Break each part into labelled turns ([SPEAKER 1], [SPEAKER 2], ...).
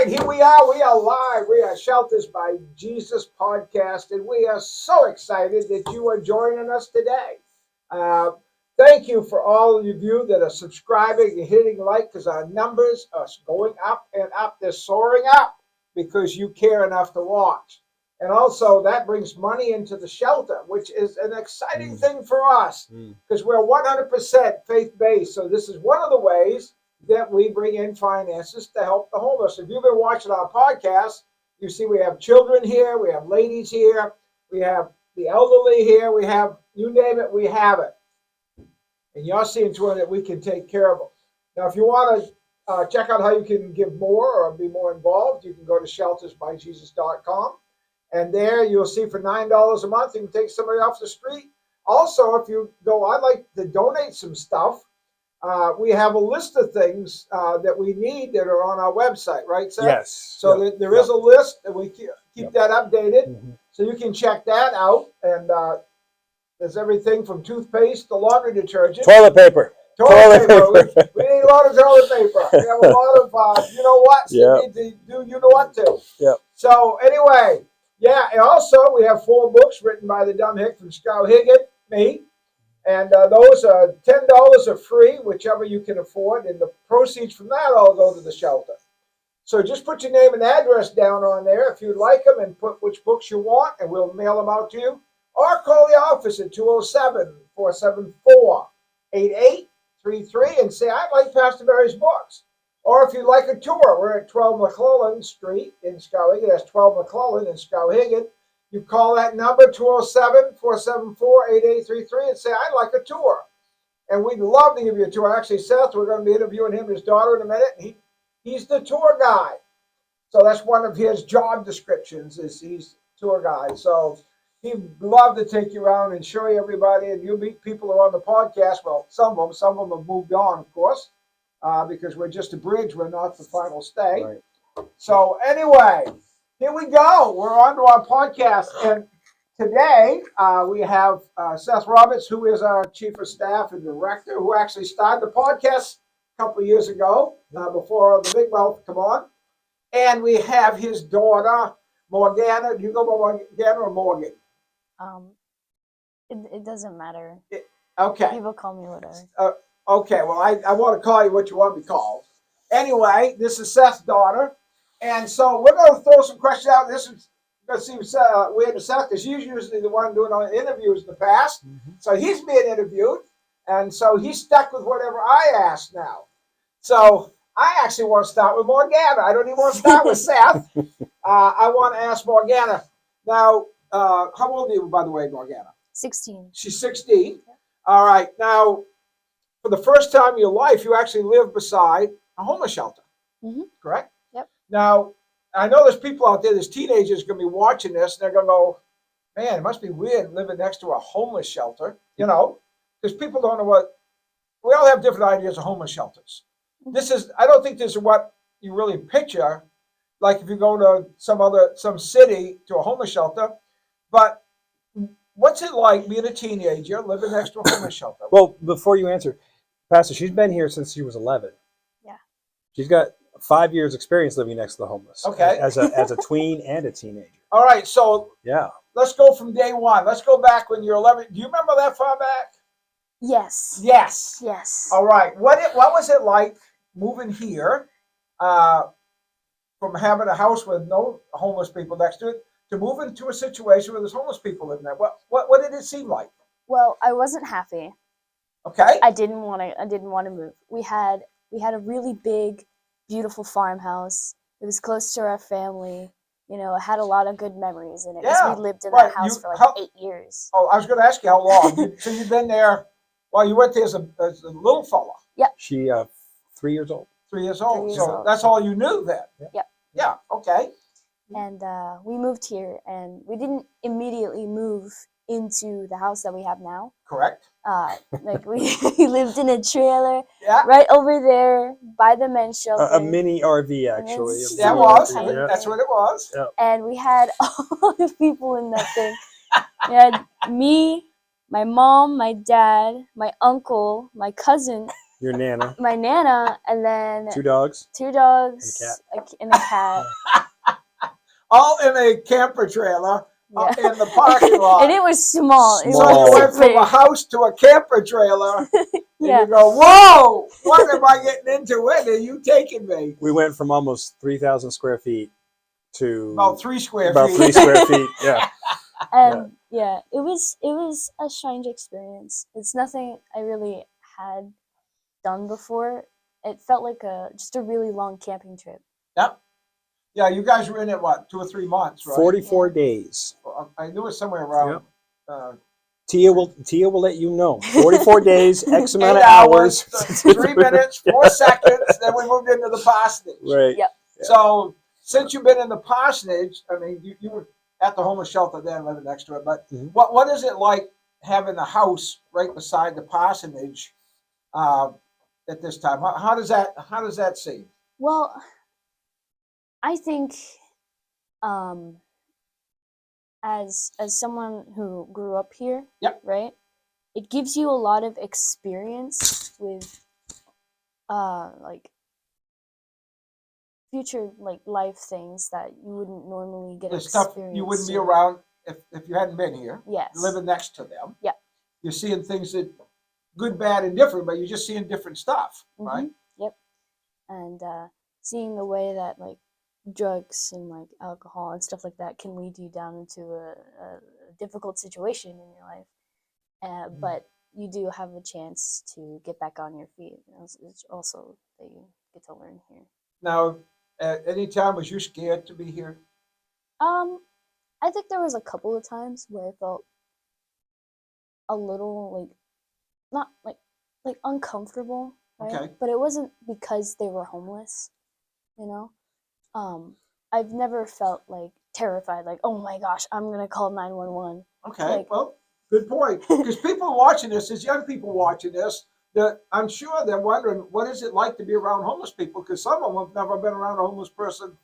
[SPEAKER 1] right, here we are. We are live. We are Shelters by Jesus podcast, and we are so excited that you are joining us today. Thank you for all of you that are subscribing and hitting like, because our numbers are going up and up. They're soaring up because you care enough to watch. And also, that brings money into the shelter, which is an exciting thing for us because we're 100% faith-based. So this is one of the ways that we bring in finances to help the homeless. If you've been watching our podcast, you see we have children here, we have ladies here, we have the elderly here, we have, you name it, we have it. And you're seeing to it that we can take care of them. Now, if you want to check out how you can give more or be more involved, you can go to sheltersbyjesus.com. And there you'll see for $9 a month, you can take somebody off the street. Also, if you go, I'd like to donate some stuff. We have a list of things that we need that are on our website, right, Seth?
[SPEAKER 2] Yes.
[SPEAKER 1] So there is a list, and we keep that updated. So you can check that out. And there's everything from toothpaste to laundry detergent.
[SPEAKER 2] Toilet paper.
[SPEAKER 1] Toilet paper. We need a lot of toilet paper. We have a lot of, you know what?
[SPEAKER 2] Yep.
[SPEAKER 1] We need to do you know what to.
[SPEAKER 2] Yep.
[SPEAKER 1] So anyway, yeah, and also we have 4 books written by the dumb hick from Skowhegan, me. And those are $10 are free, whichever you can afford. And the proceeds from that all go to the shelter. So just put your name and address down on there if you'd like them, and put which books you want, and we'll mail them out to you. Or call the office at 207-474-8833 and say, I'd like Pastor Barry's books. Or if you'd like a tour, we're at 12 McClellan Street in Skowhegan. That's 12 McClellan in Skowhegan. You call that number, 207-474-8833, and say, I'd like a tour. And we'd love to give you a tour. Actually, Seth, we're going to be interviewing him and his daughter in a minute. He's the tour guide. So that's one of his job descriptions, is he's tour guide. So he'd love to take you around and show you everybody. And you'll meet people who are on the podcast. Well, some of them have moved on, of course, because we're just a bridge. We're not the final stay.
[SPEAKER 2] Right.
[SPEAKER 1] So anyway, here we go. We're on to our podcast. And today we have Seth Roberts, who is our chief of staff and director, who actually started the podcast a couple of years ago, before the big mouth come on. And we have his daughter, Morgana. Do you go by Morgana or Morgan?
[SPEAKER 3] It doesn't matter.
[SPEAKER 1] Okay.
[SPEAKER 3] People call me whatever.
[SPEAKER 1] Okay, well, I want to call you what you want to be called. Anyway, this is Seth's daughter. And so we're going to throw some questions out. This is going to seem weird to Seth, because he's usually the one doing all the interviews in the past. So he's being interviewed. And so he's stuck with whatever I ask now. So I actually want to start with Morgana. I don't even want to start with Seth. I want to ask Morgana. Now, how old are you, by the way, Morgana?
[SPEAKER 3] 16.
[SPEAKER 1] She's 16. All right. Now, for the first time in your life, you actually live beside a homeless shelter. Correct?
[SPEAKER 3] Yep.
[SPEAKER 1] Now, I know there's people out there, there's teenagers going to be watching this, and they're going to go, man, it must be weird living next to a homeless shelter, you know, because people don't know what, we all have different ideas of homeless shelters. I don't think this is what you really picture, like if you go to some city to a homeless shelter, but what's it like being a teenager living next to a homeless shelter?
[SPEAKER 2] Well, before you answer, Pastor, she's been here since she was 11.
[SPEAKER 3] Yeah.
[SPEAKER 2] She's got 5 years experience living next to the homeless.
[SPEAKER 1] Okay.
[SPEAKER 2] As a tween and a teenager.
[SPEAKER 1] All right, so
[SPEAKER 2] yeah,
[SPEAKER 1] let's go from day one. Let's go back when you're 11. Do you remember that far back?
[SPEAKER 3] Yes.
[SPEAKER 1] Yes.
[SPEAKER 3] Yes.
[SPEAKER 1] All right. What was it like moving here, from having a house with no homeless people next to it to move into a situation where there's homeless people living there? What did it seem like?
[SPEAKER 3] Well, I wasn't happy.
[SPEAKER 1] Okay.
[SPEAKER 3] I didn't want to move. We had a really big, beautiful farmhouse. It was close to our family. You know, it had a lot of good memories in it because we lived in that house for like 8 years.
[SPEAKER 1] Oh, I was going to ask you how long. So you've been there. Well, you went there as a little fella.
[SPEAKER 3] Yep.
[SPEAKER 2] She 3 years old.
[SPEAKER 1] 3 years old.
[SPEAKER 3] 3 years
[SPEAKER 1] So
[SPEAKER 3] old.
[SPEAKER 1] that's all you knew then.
[SPEAKER 3] Yep.
[SPEAKER 1] Yeah. Okay.
[SPEAKER 3] And we moved here, and we didn't immediately move into the house that we have now.
[SPEAKER 1] Correct.
[SPEAKER 3] Like we lived in a trailer right over there by the men's shelter.
[SPEAKER 2] A mini RV, actually.
[SPEAKER 1] That was.
[SPEAKER 2] Yeah.
[SPEAKER 1] That's what it was.
[SPEAKER 2] Yeah.
[SPEAKER 3] And we had a lot of people in that thing. We had me, my mom, my dad, my uncle, my cousin,
[SPEAKER 2] Your Nana.
[SPEAKER 3] My Nana, and then
[SPEAKER 2] 2 dogs.
[SPEAKER 3] 2 dogs, and a cat.
[SPEAKER 1] All in a camper trailer in the parking lot.
[SPEAKER 3] And it was small.
[SPEAKER 1] So you went from a house to a camper trailer.
[SPEAKER 3] Yeah.
[SPEAKER 1] And you go, whoa, what am I getting into? Where are you taking me?
[SPEAKER 2] We went from almost 3,000 square feet to
[SPEAKER 1] about 3 square feet.
[SPEAKER 2] About 3 square feet, yeah.
[SPEAKER 3] And yeah, it was a strange experience. It's nothing I really had done before. It felt like just a really long camping trip.
[SPEAKER 1] Yep. Yeah, you guys were in it, what, 2 or 3 months, right?
[SPEAKER 2] 44 days.
[SPEAKER 1] I knew it was somewhere around.
[SPEAKER 2] Yep. Tia will let you know. 44 days, X amount of
[SPEAKER 1] 8
[SPEAKER 2] hours.
[SPEAKER 1] 3 minutes, 4 seconds, then we moved into the parsonage.
[SPEAKER 2] Right.
[SPEAKER 3] Yep.
[SPEAKER 1] So since you've been in the parsonage, I mean, you were at the homeless shelter then, living next to it, but what is it like having a house right beside the parsonage at this time? How does that seem?
[SPEAKER 3] Well, I think as someone who grew up here, right? It gives you a lot of experience with like future life things that you wouldn't normally get experience.
[SPEAKER 1] Stuff you wouldn't be around if you hadn't been here.
[SPEAKER 3] Yes.
[SPEAKER 1] Living next to them.
[SPEAKER 3] Yeah.
[SPEAKER 1] You're seeing things that good, bad, and different, but you're just seeing different stuff, right?
[SPEAKER 3] Yep. And seeing the way that drugs and alcohol and stuff like that can lead you down into a difficult situation in your life. But you do have a chance to get back on your feet. It's also that you get to learn here.
[SPEAKER 1] Now, at any time, was you scared to be here?
[SPEAKER 3] I think there was a couple of times where I felt a little not uncomfortable, right?
[SPEAKER 1] Okay.
[SPEAKER 3] But it wasn't because they were homeless, you know. I've never felt terrified, oh my gosh, I'm gonna call 911.
[SPEAKER 1] Okay, well, good point. Because people watching this, there's young people watching this, that I'm sure they're wondering, what is it like to be around homeless people? Because some of them have never been around a homeless person.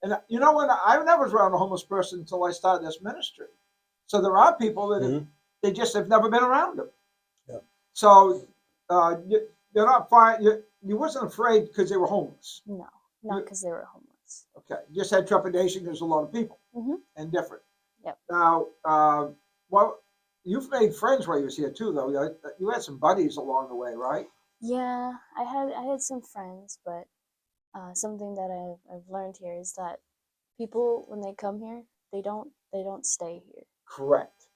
[SPEAKER 1] And you know what? I never was around a homeless person until I started this ministry. So there are people that they just have never been around them.
[SPEAKER 2] Yeah.
[SPEAKER 1] So you're not fine. You wasn't afraid because they were homeless.
[SPEAKER 3] No, not because they were homeless.
[SPEAKER 1] Okay, you just had trepidation because there's a lot of people and different.
[SPEAKER 3] Yep.
[SPEAKER 1] Now, well, you've made friends while you was here too, though. You had some buddies along the way, right?
[SPEAKER 3] Yeah, I had some friends, but something that I've learned here is that people, when they come here, they don't stay here.
[SPEAKER 1] Correct.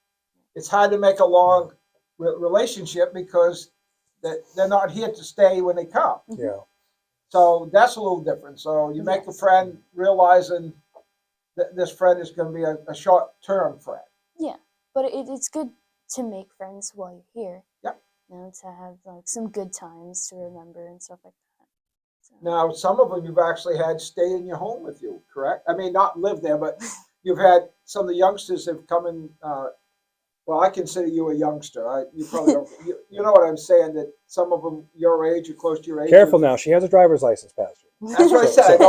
[SPEAKER 1] It's hard to make a long relationship because they're not here to stay when they come.
[SPEAKER 2] Yeah.
[SPEAKER 1] So that's a little different. So you make a friend realizing that this friend is going to be a short-term friend.
[SPEAKER 3] Yeah, but it's good to make friends while you're here.
[SPEAKER 1] Yep.
[SPEAKER 3] You know, to have some good times to remember and stuff like that. So.
[SPEAKER 1] Now, some of them you've actually had stay in your home with you, correct? I mean, not live there, but you've had some of the youngsters have come in. Well, I consider you a youngster. You probably don't. You know what I'm saying? That some of them your age or close to your age.
[SPEAKER 2] Careful now. She has a driver's license, Pastor.
[SPEAKER 1] That's what I said.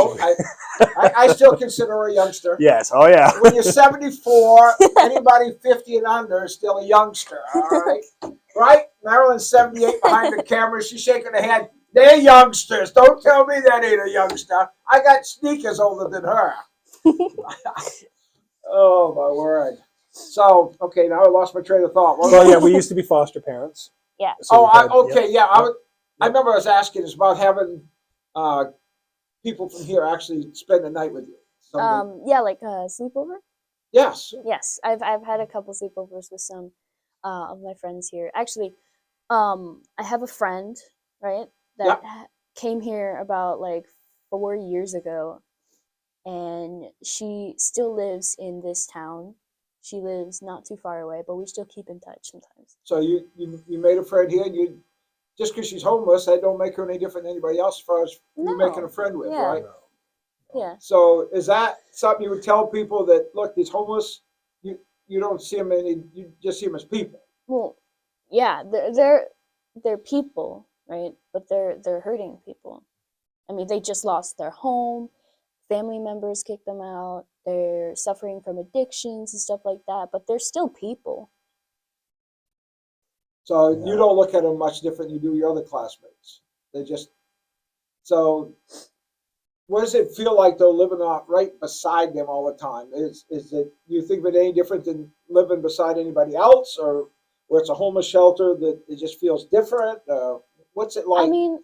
[SPEAKER 1] I still consider her a youngster.
[SPEAKER 2] Yes. Oh, yeah.
[SPEAKER 1] When you're 74, anybody 50 and under is still a youngster. All right. Right? Marilyn's 78 behind the camera. She's shaking her head. They're youngsters. Don't tell me that ain't a youngster. I got sneakers older than her. Oh, my word. So, okay, now I lost my train of thought.
[SPEAKER 2] Well, yeah, we used to be foster parents.
[SPEAKER 3] Yeah.
[SPEAKER 2] So
[SPEAKER 1] I remember I was asking us about having people from here actually spend the night with you.
[SPEAKER 3] Yeah, sleepover.
[SPEAKER 1] Yes.
[SPEAKER 3] Yes, I've had a couple sleepovers with some of my friends here. Actually, I have a friend, right, that came here about 4 years ago, and she still lives in this town. She lives not too far away, but we still keep in touch sometimes.
[SPEAKER 1] So you made a friend here, and you just because she's homeless, that don't make her any different than anybody else as far as you making a friend with, right?
[SPEAKER 3] Yeah.
[SPEAKER 1] So is that something you would tell people that look, these homeless, you don't see them you just see them as people?
[SPEAKER 3] Well, yeah, they're people, right? But they're hurting people. I mean, they just lost their home. Family members kicked them out. They're suffering from addictions and stuff like that, but they're still people.
[SPEAKER 1] So you don't look at them much different than you do your other classmates. They just so. What does it feel like though, living out right beside them all the time? Is it? You think of it any different than living beside anybody else, or where it's a homeless shelter that it just feels different? What's it like?
[SPEAKER 3] I mean,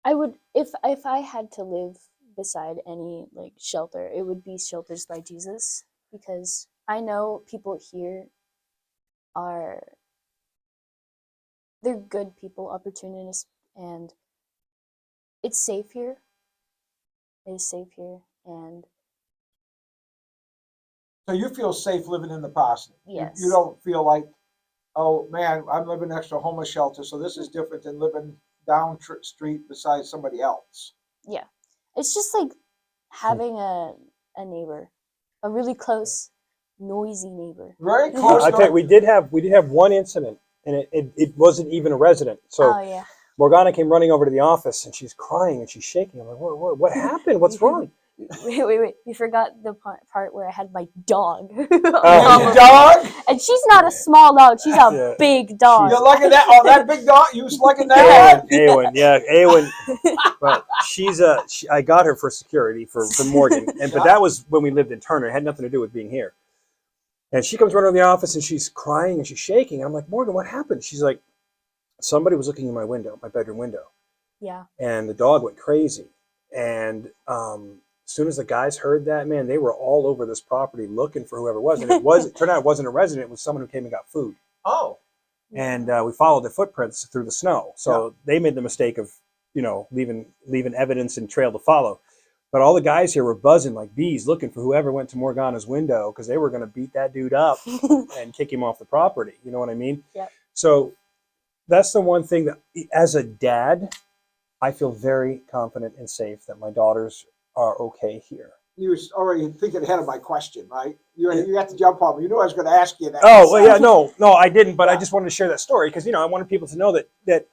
[SPEAKER 3] I would if I had to live beside any like shelter, it would be Shelters by Jesus, because I know people here are they're good people, opportunists, and it's safe here. It is safe here, and
[SPEAKER 1] So you feel safe living in the Parsonage?
[SPEAKER 3] yes,
[SPEAKER 1] You don't feel like, oh man, I'm living next to a homeless shelter, so this is different than living down street beside somebody else.
[SPEAKER 3] yeah, it's just like having a neighbor, a really close, noisy neighbor.
[SPEAKER 1] Very close.
[SPEAKER 2] I tell you, we did have one incident, and it wasn't even a resident. So
[SPEAKER 3] Oh yeah.
[SPEAKER 2] Morgana came running over to the office, and she's crying and she's shaking. I'm like, what happened? What's wrong?
[SPEAKER 3] Wait! You forgot the part where I had my dog.
[SPEAKER 1] Oh. Dog?
[SPEAKER 3] And she's not a small dog; she's a big dog.
[SPEAKER 1] You're lucky that that big dog. You was lucky that.
[SPEAKER 2] Awen, yeah, Awen. But I got her for security for Morgan, but that was when we lived in Turner. It had nothing to do with being here. And she comes running to the office and she's crying and she's shaking. And I'm like, Morgan, what happened? She's like, somebody was looking in my window, my bedroom window.
[SPEAKER 3] Yeah.
[SPEAKER 2] And the dog went crazy. And as soon as the guys heard that, man, they were all over this property looking for whoever it was. And it turned out it wasn't a resident. It was someone who came and got food.
[SPEAKER 1] Oh.
[SPEAKER 2] And we followed the footprints through the snow. So they made the mistake of, leaving evidence and trail to follow. But all the guys here were buzzing like bees, looking for whoever went to Morgana's window, because they were going to beat that dude up and kick him off the property. You know what I mean?
[SPEAKER 3] Yep.
[SPEAKER 2] So that's the one thing that, as a dad, I feel very confident and safe that my daughters are okay here.
[SPEAKER 1] You was already thinking ahead of my question, right? You had to jump on me. You knew I was going to ask you that.
[SPEAKER 2] Oh, well, yeah, no, I didn't, but I just wanted to share that story because, I wanted people to know that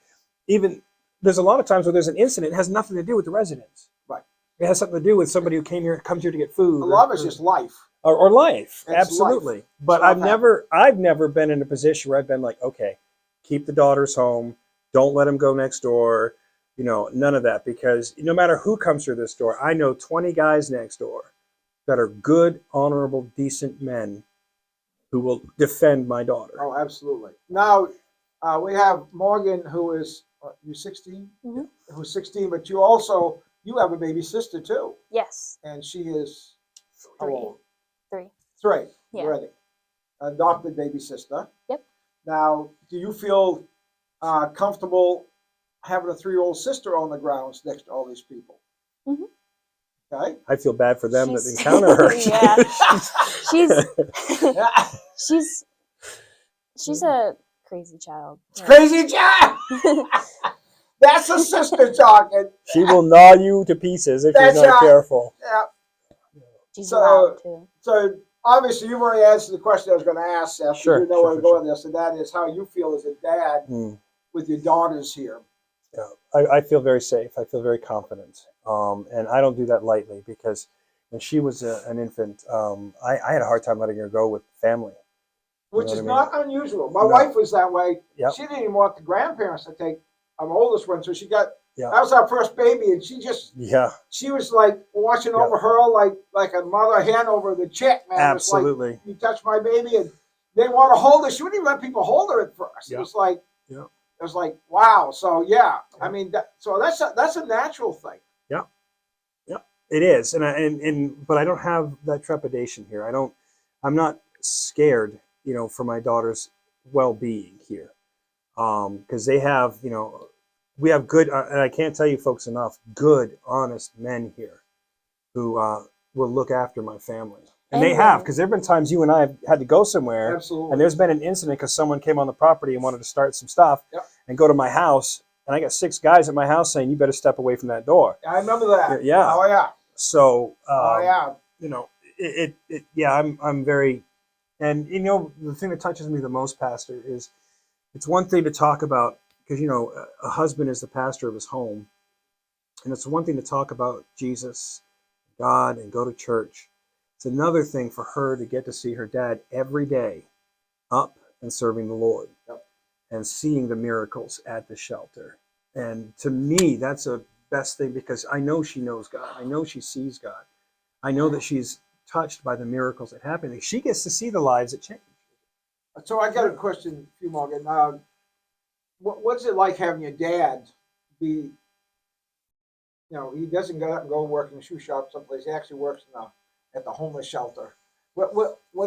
[SPEAKER 2] even there's a lot of times where there's an incident, it has nothing to do with the residents.
[SPEAKER 1] Right.
[SPEAKER 2] It has something to do with somebody who comes here to get food.
[SPEAKER 1] A lot of it's just life.
[SPEAKER 2] Or life,
[SPEAKER 1] It's
[SPEAKER 2] absolutely.
[SPEAKER 1] life.
[SPEAKER 2] But I've never been in a position where I've been like, okay, keep the daughters home, don't let them go next door, none of that, because no matter who comes through this door, I know 20 guys next door that are good, honorable, decent men who will defend my daughter.
[SPEAKER 1] Oh, absolutely. Now, we have Morgan, who is, you 16?
[SPEAKER 3] Mm-hmm.
[SPEAKER 1] Who's 16, but you have a baby sister too.
[SPEAKER 3] Yes.
[SPEAKER 1] And she is how
[SPEAKER 3] 3.
[SPEAKER 1] old?
[SPEAKER 3] 3.
[SPEAKER 1] 3.
[SPEAKER 3] Yeah.
[SPEAKER 1] Already. Adopted baby sister.
[SPEAKER 3] Yep.
[SPEAKER 1] Now, do you feel comfortable having a 3-year-old sister on the grounds next to all these people?
[SPEAKER 3] Mm-hmm.
[SPEAKER 1] Okay.
[SPEAKER 2] I feel bad for them that encounter her.
[SPEAKER 3] Yeah. she's a crazy child.
[SPEAKER 1] It's crazy child. That's a sister talking.
[SPEAKER 2] She will gnaw you to pieces if you're not careful.
[SPEAKER 1] Yeah.
[SPEAKER 3] She's loud too.
[SPEAKER 1] So obviously you've already answered the question I was going to ask, Seth.
[SPEAKER 2] Sure.
[SPEAKER 1] You know where I'm going with this, and that is how you feel as a dad with your daughters here.
[SPEAKER 2] Yeah, I feel very safe. I feel very confident. And I don't do that lightly because when she was an infant, I had a hard time letting her go with family.
[SPEAKER 1] Which is not unusual. My wife was that way.
[SPEAKER 2] Yep.
[SPEAKER 1] She didn't even want the grandparents to take our oldest one, so that was our first baby, and she was like watching over her like a mother hen over the chick, man.
[SPEAKER 2] Absolutely.
[SPEAKER 1] It was like, you touch my baby, and they want to hold her. She wouldn't even let people hold her at first.
[SPEAKER 2] Yep.
[SPEAKER 1] It was like, wow. So I mean, that's a natural thing.
[SPEAKER 2] Yeah, yeah, it is, but I don't have that trepidation here. I'm not scared, for my daughter's well-being here, because they have, we have good, and I can't tell you folks enough, good, honest men here who will look after my family. And they have, because there have been times you and I have had to go somewhere.
[SPEAKER 1] Absolutely.
[SPEAKER 2] And there's been an incident because someone came on the property and wanted to start some stuff and go to my house. And I got 6 guys at my house saying, you better step away from that door.
[SPEAKER 1] I remember that.
[SPEAKER 2] Yeah.
[SPEAKER 1] Oh, yeah.
[SPEAKER 2] So,
[SPEAKER 1] yeah.
[SPEAKER 2] I'm very, and the thing that touches me the most, Pastor, is it's one thing to talk about, because, a husband is the pastor of his home. And it's one thing to talk about Jesus, God, and go to church. It's another thing for her to get to see her dad every day up and serving the Lord and seeing the miracles at the shelter. And to me, that's a best thing, because I know she knows God. I know she sees God. I know that she's touched by the miracles that happen. She gets to see the lives that change.
[SPEAKER 1] So I got a question for you, Morgan. What's it like having your dad be, he doesn't get up and go work in a shoe shop someplace. He actually works at the homeless shelter. What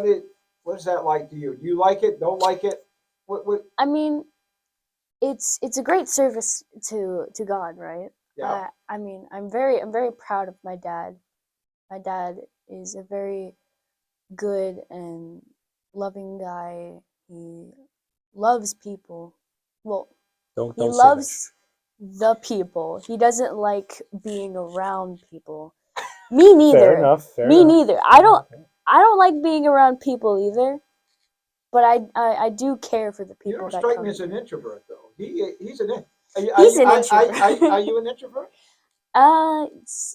[SPEAKER 1] is that like to you? Do you like it? Don't like it?
[SPEAKER 3] I mean, it's a great service to God, right?
[SPEAKER 1] Yeah.
[SPEAKER 3] I mean, I'm very proud of my dad. My dad is a very good and loving guy. He loves people. Well,
[SPEAKER 2] Don't
[SPEAKER 3] he
[SPEAKER 2] say
[SPEAKER 3] loves the people. He doesn't like being around people. Me neither.
[SPEAKER 2] Fair enough.
[SPEAKER 3] Me neither. I don't like being around people either. But I do care for the people.
[SPEAKER 1] You don't
[SPEAKER 3] that
[SPEAKER 1] strike
[SPEAKER 3] come
[SPEAKER 1] me as an introvert, though. He's an introvert.
[SPEAKER 3] He's an introvert.
[SPEAKER 1] Are you an introvert?
[SPEAKER 3] Or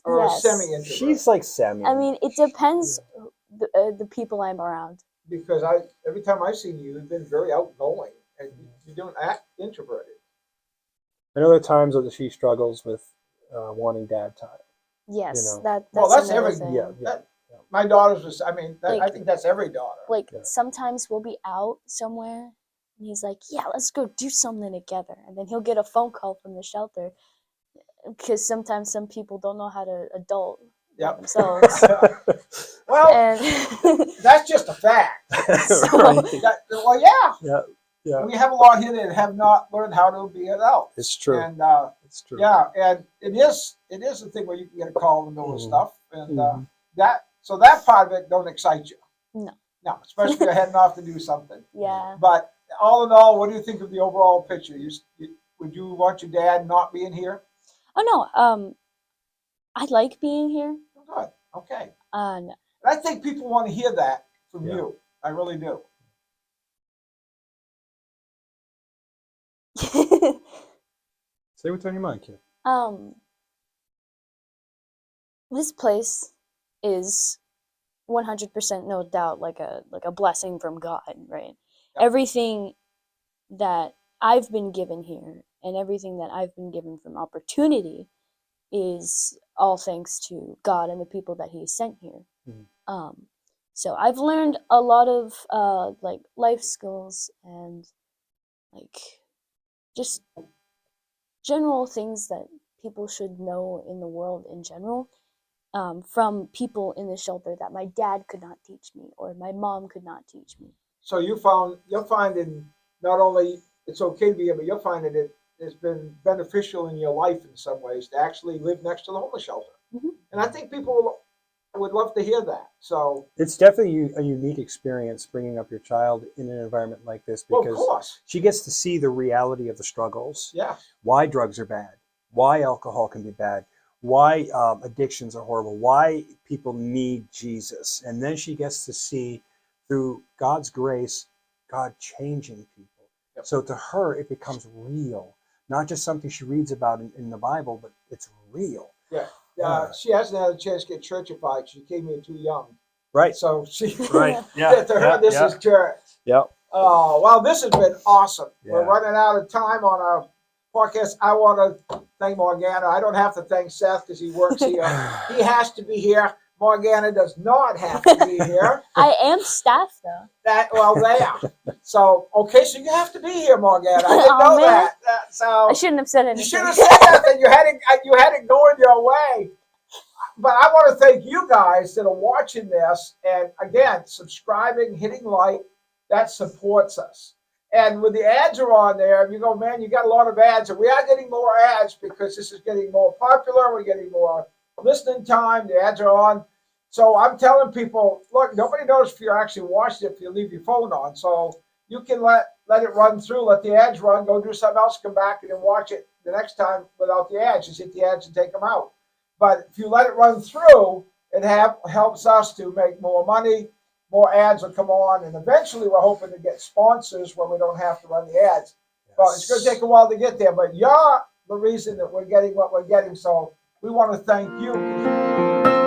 [SPEAKER 3] yes.
[SPEAKER 1] Semi-introvert?
[SPEAKER 2] She's like semi.
[SPEAKER 3] I mean, it depends the people I'm around.
[SPEAKER 1] Because every time I've seen you, you've been very outgoing, and you don't act introverted.
[SPEAKER 2] I know there are times that she struggles with wanting dad time.
[SPEAKER 3] Yes,
[SPEAKER 2] You know.
[SPEAKER 3] that's
[SPEAKER 1] every
[SPEAKER 3] thing.
[SPEAKER 2] Yeah.
[SPEAKER 1] My daughter's was. I mean,
[SPEAKER 3] Like,
[SPEAKER 1] I think that's every daughter.
[SPEAKER 3] Like sometimes we'll be out somewhere, and he's like, "Yeah, let's go do something together," and then he'll get a phone call from the shelter, because sometimes some people don't know how to adult themselves.
[SPEAKER 1] Well, that's just a fact.
[SPEAKER 2] Right.
[SPEAKER 1] Yeah.
[SPEAKER 2] Yeah.
[SPEAKER 1] We have a lot here that have not learned how to be adults.
[SPEAKER 2] It's true.
[SPEAKER 1] And
[SPEAKER 2] it's true.
[SPEAKER 1] Yeah, and it is a thing where you can get a call in the middle of stuff, and that part of it don't excite you. No, especially if you're heading off to do something.
[SPEAKER 3] Yeah.
[SPEAKER 1] But all in all, what do you think of the overall picture? Would you want your dad not being here?
[SPEAKER 3] Oh no, I like being here.
[SPEAKER 1] Good. Okay.
[SPEAKER 3] No.
[SPEAKER 1] I think people want to hear that from you. I really do.
[SPEAKER 2] Say what's on your mind, kid.
[SPEAKER 3] This place is 100% no doubt like a blessing from God, right?
[SPEAKER 1] Yep.
[SPEAKER 3] Everything that I've been given here and everything that I've been given from opportunity is all thanks to God and the people that He sent here. Mm-hmm. So I've learned a lot of like life skills and like just general things that people should know in the world in general, from people in the shelter that my dad could not teach me or my mom could not teach me.
[SPEAKER 1] So you're finding not only it's okay to be here, but you're finding it's been beneficial in your life in some ways to actually live next to the homeless shelter. Mm-hmm. And I think people would love to hear that. So
[SPEAKER 2] it's definitely a unique experience bringing up your child in an environment like this, because she gets to see the reality of the struggles.
[SPEAKER 1] Yeah.
[SPEAKER 2] Why drugs are bad, why alcohol can be bad, why addictions are horrible, why people need Jesus. And then she gets to see, through God's grace, God changing people. Yep. So to her, it becomes real. Not just something she reads about in the Bible, but it's real.
[SPEAKER 1] Yeah. She hasn't had a chance to get churchified. She came here too young.
[SPEAKER 2] Right.
[SPEAKER 1] So she,
[SPEAKER 2] right. Yeah.
[SPEAKER 1] To her, this is church.
[SPEAKER 2] Yeah.
[SPEAKER 1] Oh, well, this has been awesome.
[SPEAKER 2] Yeah.
[SPEAKER 1] We're running out of time on our podcast. I want to thank Morgana. I don't have to thank Seth because he works here. He has to be here. Morgana does not have to be here.
[SPEAKER 3] I am staff, though.
[SPEAKER 1] There. So, okay, so you have to be here, Morgana. I didn't know that. So
[SPEAKER 3] I shouldn't have said anything.
[SPEAKER 1] You should have said nothing. You had it going your way. But I want to thank you guys that are watching this. And again, subscribing, hitting like, that supports us. And when the ads are on there, you go, man, you got a lot of ads. And we are getting more ads because this is getting more popular. We're getting more listening time. The ads are on. So I'm telling people, look, nobody knows if you're actually watching it if you leave your phone on. So you can let it run through, let the ads run, go do something else, come back and then watch it the next time without the ads. Just hit the ads and take them out. But if you let it run through, it helps us to make more money. More ads will come on, and eventually we're hoping to get sponsors where we don't have to run the ads. Yes. But it's going to take a while to get there. But you're the reason that we're getting what we're getting. So we want to thank you.